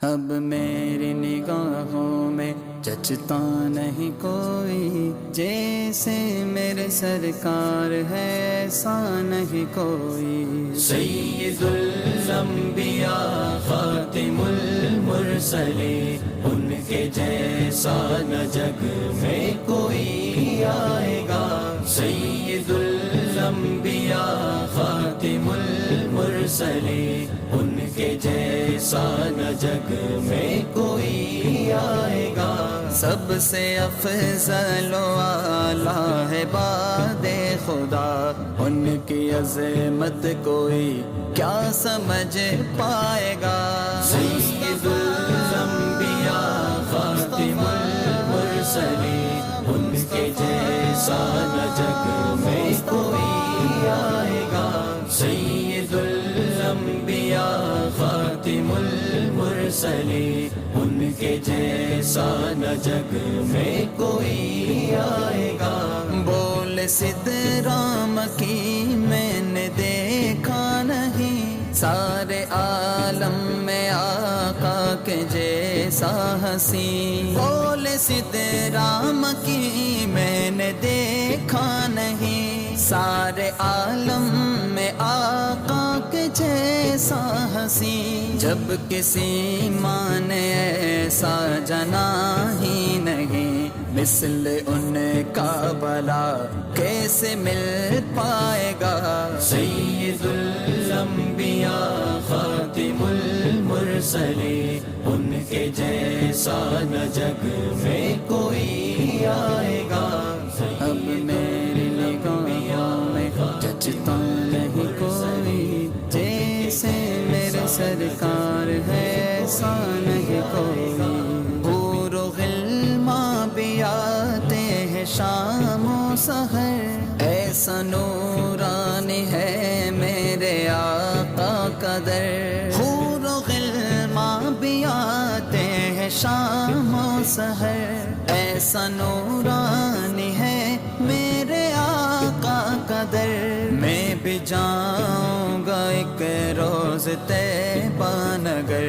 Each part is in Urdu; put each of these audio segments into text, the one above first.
اب میری نگاہوں میں جچتا نہیں کوئی، جیسے میرے سرکار ہے ایسا نہیں کوئی۔ سید الانبیاء خاتم المرسلین، ان کے جیسا نہ جگ میں کوئی آئے گا۔ سید الانبیاء خاتم المرسلین، ان کے جیسا نہ جگ میں کوئی آئے گا۔ سب سے افضل و اعلیٰ ہے باد خدا، ان کی عظمت کوئی کیا سمجھ پائے گا۔ سید الانبیاء خاتم المرسلین، ان کے جیسا نہ جگ میں کوئی آئے گا۔ سید الانبیاء خاتم المرسلین، ان کے جیسا نہ جگ میں کوئی آئے گا۔ بول سدرام کی میں نے دیکھا نہیں، سارے عالم میں آقا کے جیسا حسین۔ بول سدرام کی میں نے دیکھا نہیں، سارے عالم میں آقا کے جیسا حسین۔ جب کسی ماں نے ایسا جنا ہی نہیں، مثل ان کا بلا کیسے مل پائے گا۔ سید الانبیاء خاتم المرسلین، ان کے جیسا نہ جگ میں کوئی آئے گا۔ اب میری نگاہوں میں جچتا نہیں کوئی، جیسے میرے سرکار ہے ایسا نہیں کوئی۔ حور و غلماں بھی آتے ہیں شام و سحر، ایسا نورانی ہے میرے آقا کا در۔ حور و غلماں بھی آتے ہیں شام و سحر، ایسا نورانی ہے میرے آقا کا در۔ میں بھی جاؤں گا ایک روز طیبہ نگر،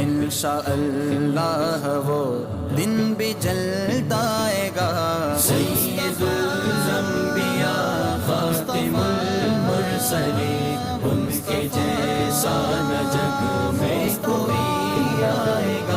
انشاءاللہ وہ دن بھی جلد آئے گا۔ سید الانبیاء خاتم المرسلین، ان کے جیسا نہ جگ میں کوئی آئے گا۔